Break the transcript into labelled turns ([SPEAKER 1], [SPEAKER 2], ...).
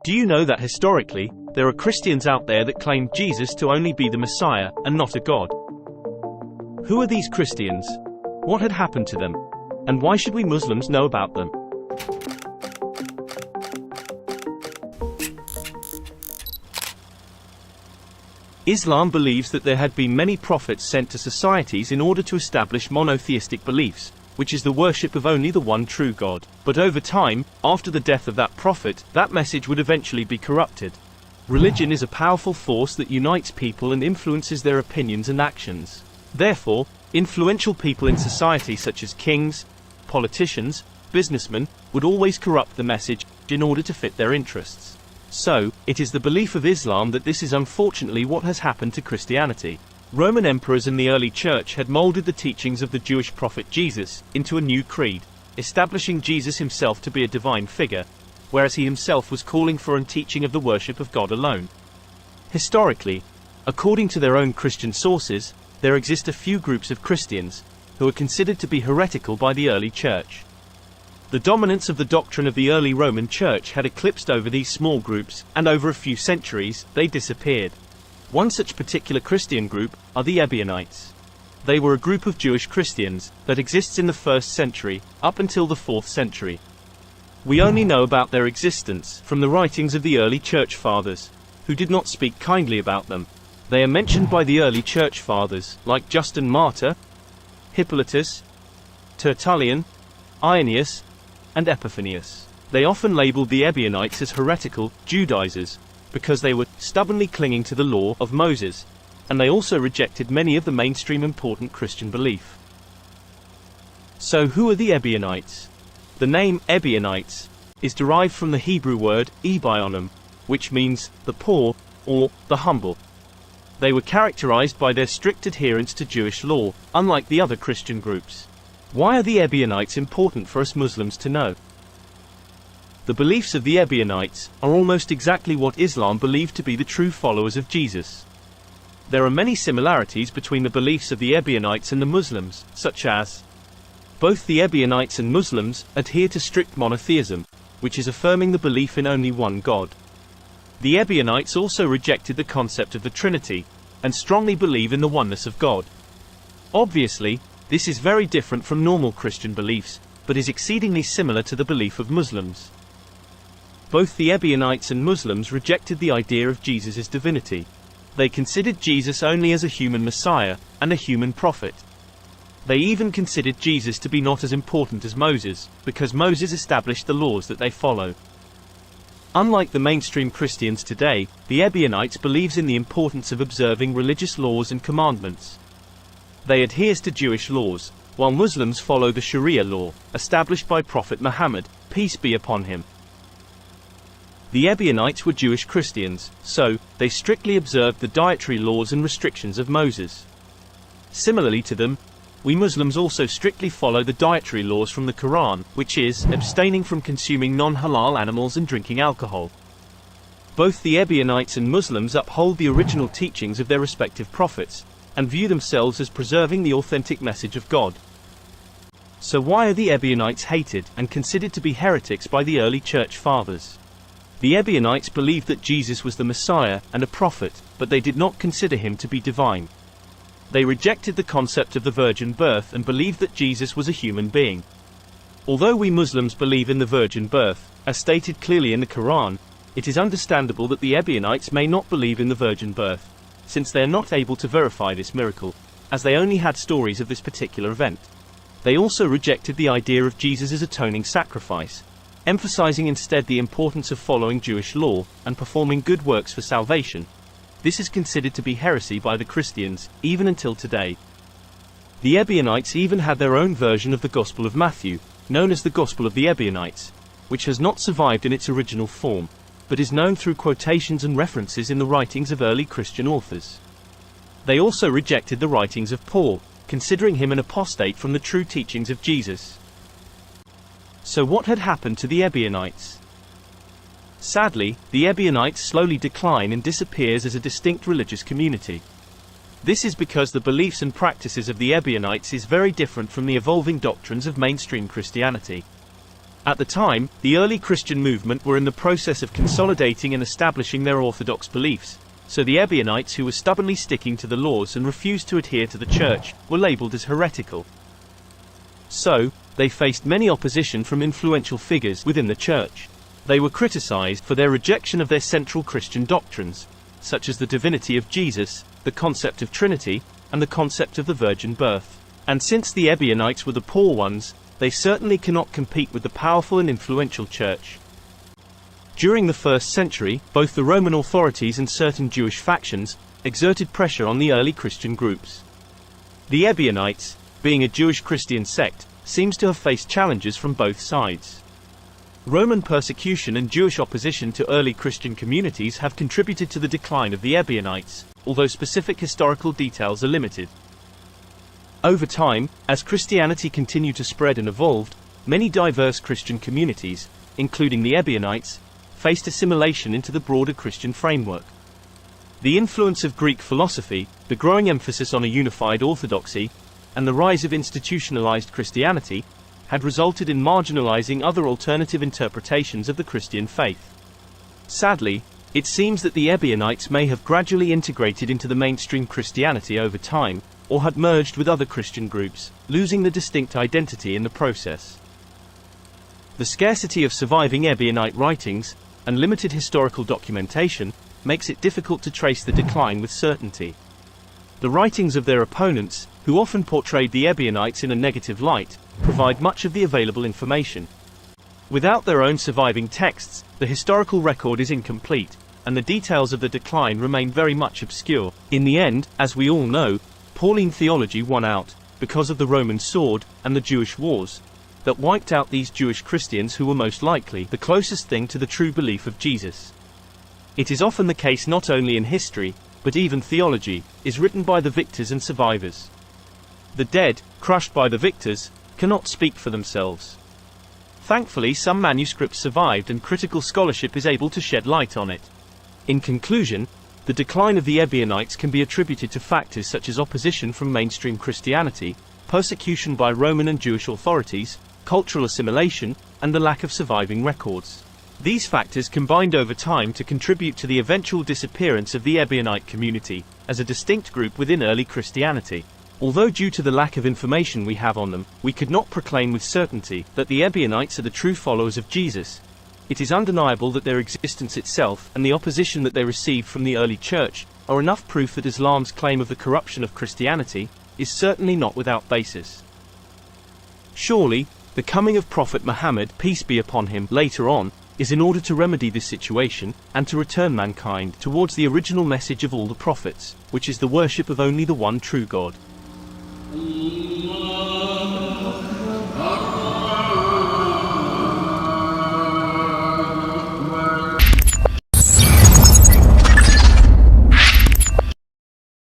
[SPEAKER 1] Do you know that historically, there are Christians out there that claim Jesus to only be the Messiah, and not a God? Who are these Christians? What had happened to them? And why should we Muslims know about them? Islam believes that there had been many prophets sent to societies in order to establish monotheistic beliefs, which is the worship of only the one true God. But over time, after the death of that prophet, that message would eventually be corrupted. Religion is a powerful force that unites people and influences their opinions and actions. Therefore, influential people in society such as kings, politicians, businessmen, would always corrupt the message in order to fit their interests. So, it is the belief of Islam that this is unfortunately what has happened to Christianity. Roman emperors in the early church had molded the teachings of the Jewish prophet Jesus into a new creed, establishing Jesus himself to be a divine figure, whereas he himself was calling for and teaching of the worship of God alone. Historically, according to their own Christian sources, there exist a few groups of Christians who are considered to be heretical by the early church. The dominance of the doctrine of the early Roman Church had eclipsed over these small groups, and over a few centuries, they disappeared. One such particular Christian group are the Ebionites. They were a group of Jewish Christians that exists in the 1st century, up until the 4th century. We only know about their existence from the writings of the early church fathers, who did not speak kindly about them. They are mentioned by the early church fathers, like Justin Martyr, Hippolytus, Tertullian, Irenaeus, and Epiphanius. They often labeled the Ebionites as heretical Judaizers, because they were stubbornly clinging to the law of Moses, and they also rejected many of the mainstream important Christian belief. So who are the Ebionites? The name Ebionites is derived from the Hebrew word Ebionim, which means the poor or the humble. They were characterized by their strict adherence to Jewish law, unlike the other Christian groups. Why are the Ebionites important for us Muslims to know? The beliefs of the Ebionites are almost exactly what Islam believed to be the true followers of Jesus. There are many similarities between the beliefs of the Ebionites and the Muslims, such as both the Ebionites and Muslims adhere to strict monotheism, which is affirming the belief in only one God. The Ebionites also rejected the concept of the Trinity, and strongly believe in the oneness of God. Obviously, this is very different from normal Christian beliefs, but is exceedingly similar to the belief of Muslims. Both the Ebionites and Muslims rejected the idea of Jesus' divinity. They considered Jesus only as a human Messiah, and a human prophet. They even considered Jesus to be not as important as Moses, because Moses established the laws that they follow. Unlike the mainstream Christians today, the Ebionites believes in the importance of observing religious laws and commandments. They adhere to Jewish laws, while Muslims follow the Sharia law, established by Prophet Muhammad, peace be upon him. The Ebionites were Jewish Christians, so they strictly observed the dietary laws and restrictions of Moses. Similarly to them, we Muslims also strictly follow the dietary laws from the Quran, which is abstaining from consuming non-halal animals and drinking alcohol. Both the Ebionites and Muslims uphold the original teachings of their respective prophets, and view themselves as preserving the authentic message of God. So why are the Ebionites hated and considered to be heretics by the early church fathers? The Ebionites believed that Jesus was the Messiah and a prophet, but they did not consider him to be divine. They rejected the concept of the virgin birth and believed that Jesus was a human being. Although we Muslims believe in the virgin birth, as stated clearly in the Quran, it is understandable that the Ebionites may not believe in the virgin birth, since they are not able to verify this miracle, as they only had stories of this particular event. They also rejected the idea of Jesus' atoning sacrifice, emphasizing instead the importance of following Jewish law and performing good works for salvation. This is considered to be heresy by the Christians, even until today. The Ebionites even had their own version of the Gospel of Matthew, known as the Gospel of the Ebionites, which has not survived in its original form, but is known through quotations and references in the writings of early Christian authors. They also rejected the writings of Paul, considering him an apostate from the true teachings of Jesus. So what had happened to the Ebionites? Sadly, the Ebionites slowly decline and disappears as a distinct religious community. This is because the beliefs and practices of the Ebionites is very different from the evolving doctrines of mainstream Christianity. At the time, the early Christian movement were in the process of consolidating and establishing their orthodox beliefs, so the Ebionites who were stubbornly sticking to the laws and refused to adhere to the church were labeled as heretical. So, they faced many opposition from influential figures within the church. They were criticized for their rejection of their central Christian doctrines, such as the divinity of Jesus, the concept of Trinity, and the concept of the virgin birth. And since the Ebionites were the poor ones, they certainly cannot compete with the powerful and influential church. During the 1st century, both the Roman authorities and certain Jewish factions exerted pressure on the early Christian groups. The Ebionites, being a Jewish Christian sect, seems to have faced challenges from both sides. Roman persecution and Jewish opposition to early Christian communities have contributed to the decline of the Ebionites, although specific historical details are limited. Over time, as Christianity continued to spread and evolved, many diverse Christian communities, including the Ebionites, faced assimilation into the broader Christian framework. The influence of Greek philosophy, the growing emphasis on a unified orthodoxy, and the rise of institutionalized Christianity had resulted in marginalizing other alternative interpretations of the Christian faith. Sadly, it seems that the Ebionites may have gradually integrated into the mainstream Christianity over time, or had merged with other Christian groups, losing the distinct identity in the process. The scarcity of surviving Ebionite writings, and limited historical documentation, makes it difficult to trace the decline with certainty. The writings of their opponents, who often portrayed the Ebionites in a negative light, provide much of the available information. Without their own surviving texts, the historical record is incomplete, and the details of the decline remain very much obscure. In the end, as we all know, Pauline theology won out, because of the Roman sword, and the Jewish wars, that wiped out these Jewish Christians who were most likely the closest thing to the true belief of Jesus. It is often the case not only in history, but even theology, is written by the victors and survivors. The dead, crushed by the victors, cannot speak for themselves. Thankfully, some manuscripts survived and critical scholarship is able to shed light on it. In conclusion, the decline of the Ebionites can be attributed to factors such as opposition from mainstream Christianity, persecution by Roman and Jewish authorities, cultural assimilation, and the lack of surviving records. These factors combined over time to contribute to the eventual disappearance of the Ebionite community, as a distinct group within early Christianity. Although due to the lack of information we have on them, we could not proclaim with certainty that the Ebionites are the true followers of Jesus. It is undeniable that their existence itself, and the opposition that they received from the early church, are enough proof that Islam's claim of the corruption of Christianity is certainly not without basis. Surely, the coming of Prophet Muhammad, peace be upon him, later on, is in order to remedy this situation, and to return mankind towards the original message of all the prophets, which is the worship of only the one true God.